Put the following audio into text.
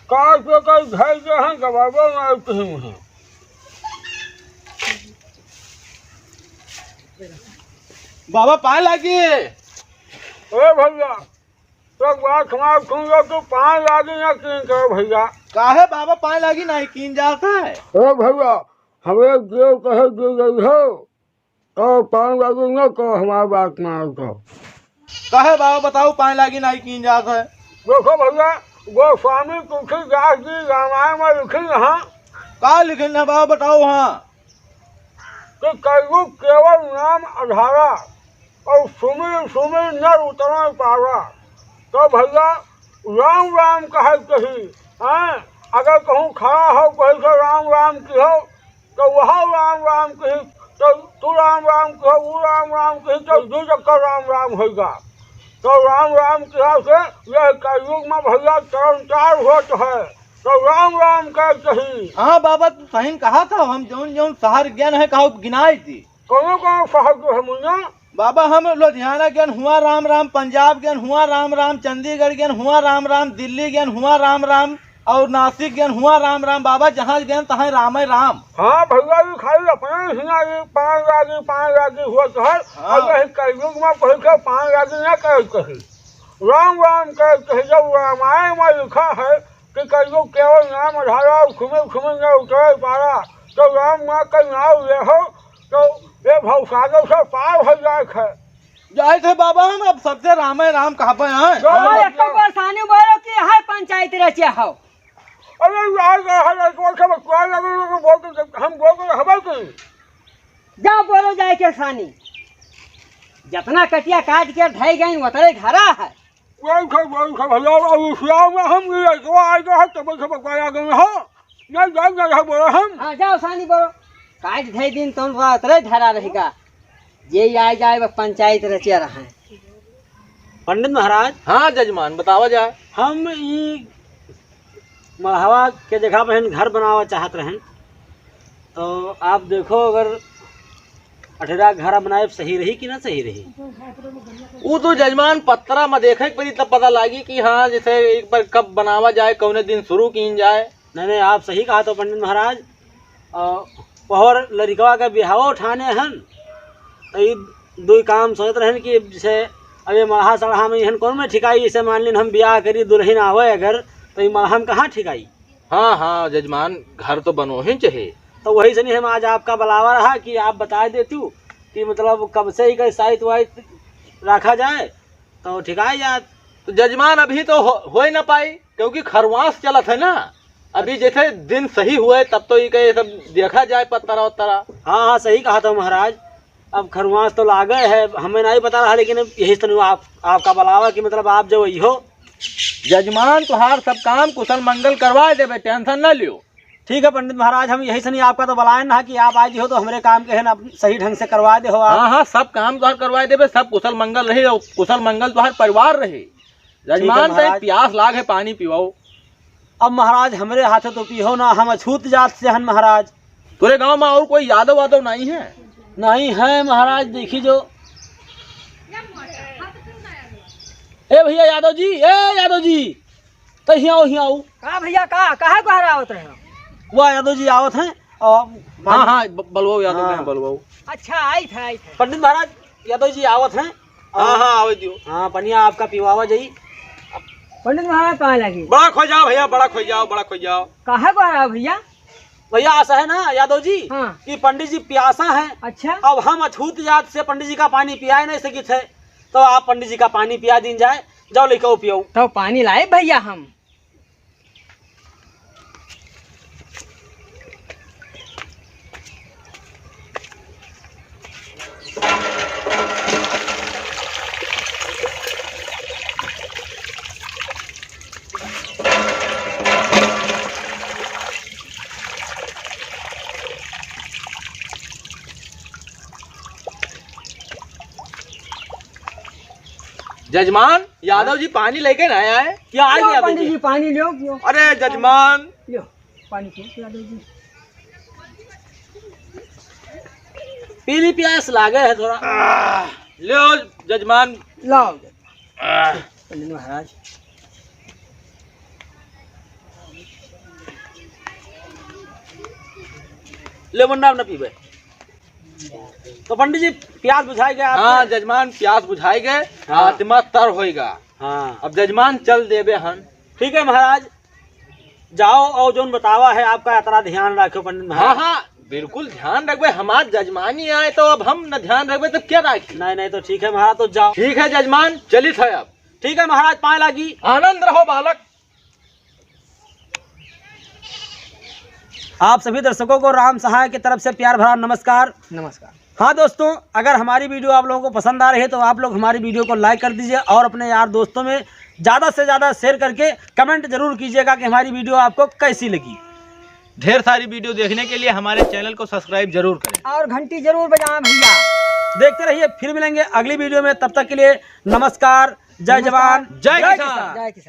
Car पे कई भेज दे हैं गवाबो में कहीं हैं। बाबा पाए लागी। अरे भैया तो बात हमारे सुन लो तो पान लागी ना किन करो भैया। काहे बाबा पाए लागी नहीं कीन जाता है। अरे भैया हमें देव कहे दे गई हो तो पान लागी ना कहो हमारी बात मार दो। काहे बाबा बताओ पाए लागी नहीं कीन जाता है। देखो भैया गोस्वामी तुलसीदास जी रामायण में लिखी यहाँ का लिखे ना बाबा बताओ। हाँ कि कलयुग केवल नाम आधारा और सुमिर सुमिर नर उतना पारा। तो भैया राम राम कहे कही हैं अगर कहूँ खड़ा हो कहीं से राम राम की हो तो वह राम राम कही तो तू राम राम कहो वो राम राम कही तो दो चक्कर राम राम होगा। तो राम राम कहा से यह कलयुग में भैया चरणचार होत है तो राम राम कह कही। हाँ बाबा तू सही कहा था। हम जौन जौन शहर ज्ञान है कहा गिनाई थी। कौन कौन शहर जो है मुन्ना। बाबा हम लुधियाना ज्ञान हुआ राम राम, पंजाब ज्ञान हुआ राम राम, चंडीगढ़ ज्ञान हुआ राम राम, दिल्ली ज्ञान हुआ राम राम और नासिक ज्ञान हुआ राम राम। बाबा जहाँ ज्ञान तहाँ राम है राम। हाँ भैया ये खाली अपने हिंगा पान लागी हुआ तो है। हाँ। और यही कलयुग में कही के पान लागी ना कहे कही राम राम कहे कही। जब रामायण में लिखा है कि कलयुग केवल नाम आधारा खुमे खुमे न उतरे पारा तो राम माँ का नाम ले हो तो ये भवसागर से पार हो जाए है। जाए थे बाबा हम अब सबसे राम है राम कहा पे हैं। एक परेशानी बोलो कि हाय पंचायत रचिया हो। अरे यार हम बोल हवा की जाओ बोलो जाए के सानी जितना कटिया काट के ढाई गई उतरे घरा है। भैया में हम आएगा तब से बकाया गए हो नहीं जाए बोलो हम। हाँ जाओ सानी बोलो काट ढाई दिन तुम उतरे घरा रहेगा ये आ जाए वह पंचायत रचिया रहा है। पंडित महाराज। हाँ जजमान बतावा जाए। हम ई मढ़वा के जगह पर घर बनावा चाहत रहें तो आप देखो अगर अठेरा घर बनाए सही रही कि ना सही रही। वो तो जजमान पत्रा में देखे पड़ी तब पता लगी कि हाँ जैसे एक बार कब बनावा जाए कौने दिन शुरू की जाए। नहीं आप सही कहा तो पंडित महाराज। और लड़कवा का बिहावा उठाने हन तो ये दो काम सोच रहे हैं कि जैसे अभी मढ़ा सड़हा में हन कौन में ठिकाई। जैसे मान लीन हम ब्याह करी दुल्हन आवे अगर तो ये मढ़ा में कहाँ ठिकाई। हाँ हाँ जजमान घर तो बनो ही चाहिए। तो वही से नहीं हम आज आपका बुलावा रहा कि आप बता देती कि मतलब कब से ही का साहित्य वाहित रखा जाए तो ठिकाई जाए। तो जजमान अभी तो हो ही ना पाई क्योंकि खरवास चलत है ना। अभी जैसे दिन सही हुए तब तो ये सब देखा जाए पत्तरा उत्तरा। हाँ सही कहा था महाराज। अब खरवास तो लागे है हमें नहीं पता रहा लेकिन यही तो आपका बुलावा कि मतलब आप जो वही हो। जजमान तुहार सब काम कुशल मंगल करवा देवे टेंशन न लियो। ठीक है पंडित महाराज हम यही से नहीं आपका तो बुलाए ना कि आप आज हो तो हमारे काम के है ना सही ढंग से करवा दे हो आप। हाँ हाँ सब काम तुहार करवा देवे सब कुशल मंगल रहे और कुशल मंगल तुहार परिवार रहे। जजमान से प्यास लाग है पानी पिवाओ। अब महाराज हमारे हाथे तो पियो ना हम अछूत जात से हन महाराज। तुरे गांव में और कोई यादव वादव नहीं है। नहीं है महाराज देखी जो। ए भैया यादव जी तो यहाँ आओ। का भैया का काहे को हरावत रहे हो। वाह यादव जी आवत हैं और हाँ हाँ बलवाओ यादव हैं बलवाओ। अच्छा आई था पंडित महाराज यादव जी आवत हैं। हाँ हाँ आवे दियो। हाँ पनिया आपका पिवावा जाई। पंडित महाराज कहाँ लगी। बड़ा खो जाओ भैया बड़ा खो जाओ। काहे को हराओ भैया। भैया ऐसा है ना यादव जी हाँ। कि पंडित जी प्यासा हैं। अच्छा अब हम अछूत जात से पंडित जी का पानी पिया नहीं सकी थे तो आप पंडित जी का पानी पिया दिन जाए। जाओ लेकर पियो। तो पानी लाए भैया हम। जजमान यादव जी पानी लेके ना आया है क्या आ गया पंडित जी पानी लो पियो। अरे जजमान लो पानी पियो यादव जी। पीली प्यास लागे है थोड़ा। लो जजमान लाओ पंडित महाराज। लेमन नाम न पीबे। तो पंडित जी प्यास बुझाई गया आपके? हाँ जजमान प्यास बुझाई गए, हाँ। आत्मा तर होएगा। हाँ अब जजमान चल देबे हन। ठीक है महाराज, जाओ और जोन बतावा है आपका यात्रा ध्यान रखो पंडित हाँ महाराज। हाँ बिल्कुल ध्यान रखबे, हमार जजमानी आए तो अब हम न ध्यान रखबे तो क्या राखी। नहीं नहीं तो ठीक है महाराज, तो जाओ। ठीक है जजमान, चलित है अब। ठीक है महाराज, पाए लागी। आनंद रहो बालक। आप सभी दर्शकों को राम सहाय की तरफ से प्यार भरा नमस्कार। नमस्कार। हाँ दोस्तों, अगर हमारी वीडियो आप लोगों को पसंद आ रही है तो आप लोग हमारी वीडियो को लाइक कर दीजिए और अपने यार दोस्तों में ज़्यादा से ज़्यादा शेयर करके कमेंट जरूर कीजिएगा कि हमारी वीडियो आपको कैसी लगी। ढेर सारी वीडियो देखने के लिए हमारे चैनल को सब्सक्राइब जरूर करें और घंटी जरूर बजाएं भैया। देखते रहिए, फिर मिलेंगे अगली वीडियो में। तब तक के लिए नमस्कार। जय जवान, जय किसान। जय किसान।